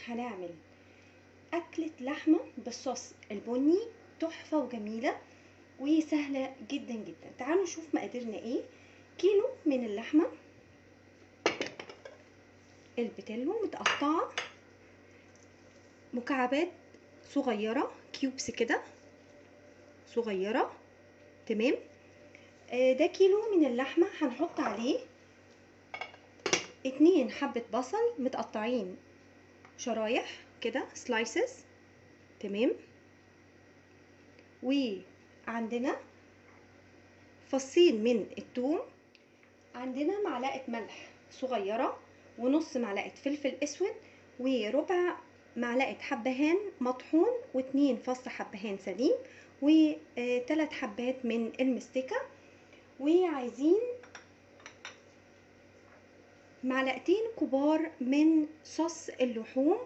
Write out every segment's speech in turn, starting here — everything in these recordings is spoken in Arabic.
هنعمل أكلة لحمة بالصوص البني، تحفة وجميلة وسهلة جدا جدا. تعالوا نشوف مقاديرنا ايه. كيلو من اللحمة البتلو متقطعة مكعبات صغيرة، كيوبس كده صغيرة، تمام. ده كيلو من اللحمة. هنحط عليه 2 حبة بصل متقطعين شرايح كده، سلايسز، تمام. وعندنا فصين من الثوم، عندنا معلقة ملح صغيرة، ونص معلقة فلفل اسود، وربع معلقة حبهان مطحون، و2 فص حبهان سليم، و3 حبات من المستكة. وعايزين معلقتين كبار من صوص اللحوم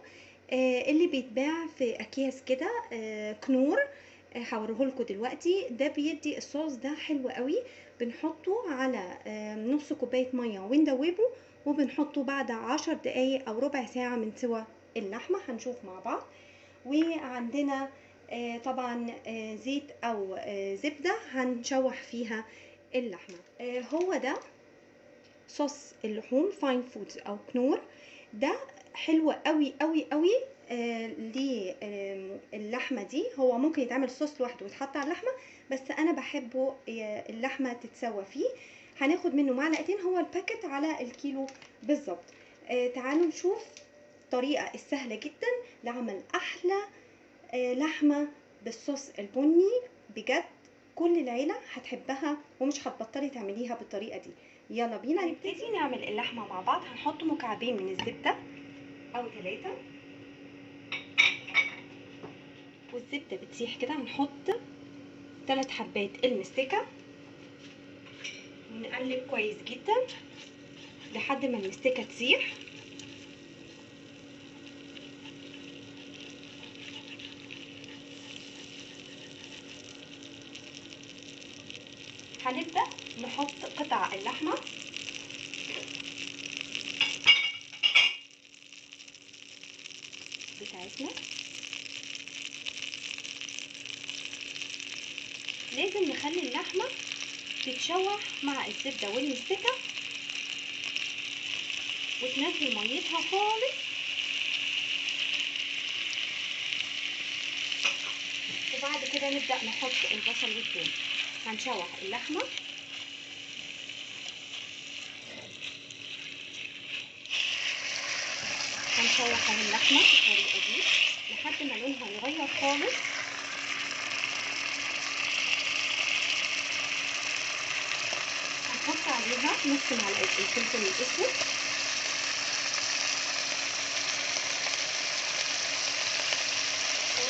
اللي بيتباع في اكياس كده، كنور. هوريهولكوا دلوقتي. ده بيدي الصوص ده حلو قوي. بنحطه على نص كوبايه ميه وندوبه، وبنحطه بعد 10 دقايق او ربع ساعه من سوى اللحمه. هنشوف مع بعض. وعندنا طبعا زيت او زبده هنشوح فيها اللحمه. هو ده صوص اللحوم فاين فودز او كنور. ده حلو قوي قوي قوي للحمه دي. هو ممكن يتعمل صوص لوحده ويتحط على اللحمه، بس انا بحبه اللحمه تتسوى فيه. هناخد منه معلقتين، هو الباكت على الكيلو بالظبط. تعالوا نشوف الطريقه السهله جدا لعمل احلى لحمه بالصوص البني. بجد كل العيله هتحبها ومش هتبطلي تعمليها بالطريقه دي. يلا بينا نبتدي نعمل اللحمه مع بعض. هنحط مكعبين من الزبده او 3، والزبده بتسيح كده هنحط 3 حبات المستكه، ونقلب كويس جدا لحد ما المستكه تسيح. هنبدا نحط قطع اللحمه بتاعتنا. لازم نخلي اللحمه تتشوح مع الزبده والمستكه وتنزل ميتها خالص، وبعد كده نبدا نحط البصل والثوم. هنشوح اللحمه هنشوح اللحمه بالطريقه دي لحد ما لونها يغير خالص. هنحط عليها نص معلقه الفلفل الاسود،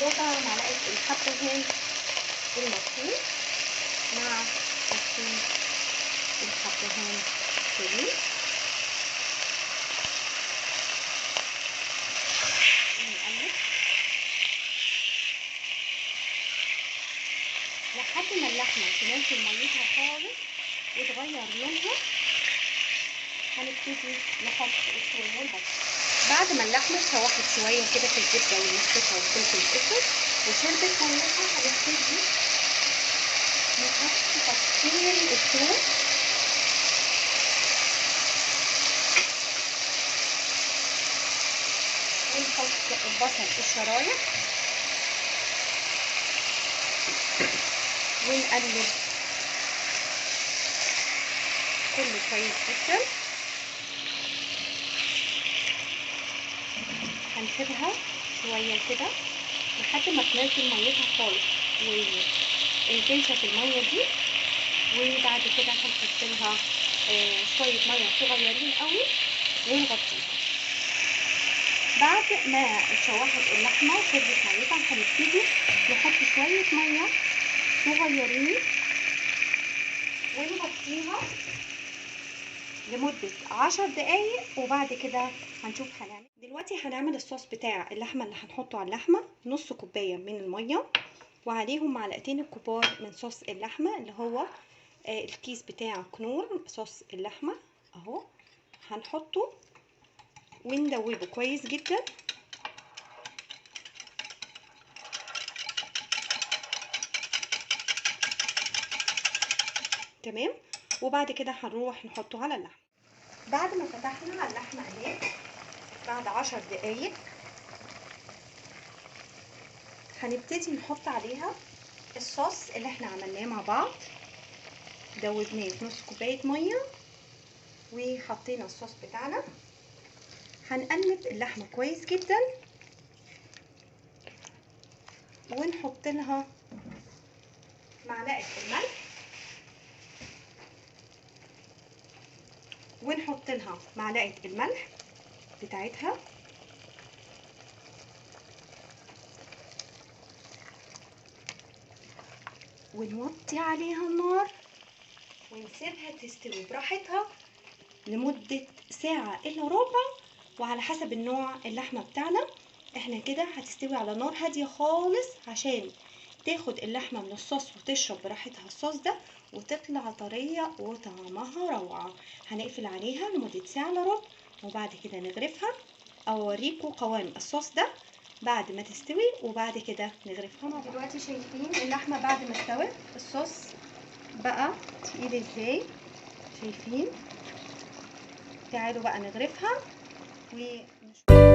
وربع معلقه الحبهان المطحون مع فصين الحبهان سليم. ونقلب لحد ما اللحمه تنزل ميتها خالص وتغير لونها. هنبتدي نحط الثوم والبصل. بعد ما اللحمه اتشوحت شويه كده في الزبده والمستكه والفلفل الاسود وشربت ميتها، هنبتدي نحط فصين الثوم ونحط البصل في الشرايح ونقلب كله كويس جدا. هنسيبها شويه كده لحد ما تنزل ميتها خالص وتنشف الميه دي، وبعد كده هنحط لها شويه ميه صغيرين قوي ونغطيها. بعد ما اتشوحت اللحمه وشربت ميتها هنبتدي نحط شويه ميه صغيرين ونغطيها لمده 10 دقايق، وبعد كده هنشوف هنعمل. دلوقتي هنعمل الصوص بتاع اللحمه اللي هنحطه على اللحمه. نص كوبايه من الميه، وعليهم معلقتين الكبار من صوص اللحمه اللي هو الكيس بتاع كنور صوص اللحمه اهو. هنحطه وندوبه كويس جدا تمام. وبعد كده هنروح نحطه على اللحم. بعد ما فتحنا على اللحمه اهي بعد 10 دقايق هنبتدي نحط عليها الصوص اللي احنا عملناه مع بعض. دوبناه في نص كوبايه ميه وحطينا الصوص بتاعنا. هنقلب اللحمه كويس جدا ونحط لها معلقه الملح بتاعتها، ونوطي عليها النار ونسيبها تستوي براحتها لمدة ساعة إلا ربع، وعلى حسب النوع اللحمة بتاعنا. احنا كده هتستوي على نار هادية خالص عشان تاخد اللحمة من الصوص وتشرب براحتها الصوص ده وتطلع طرية وطعمها روعة. هنقفل عليها لمدة ساعة إلا ربع وبعد كده نغرفها، أو أوريكم قوام الصوص ده بعد ما تستوي وبعد كده نغرفها مع بعض. دلوقتي شايفين اللحمة بعد ما استوت الصوص بقى تقيل ازاي؟ شايفين؟ تعالوا بقى نغرفها ونشوف.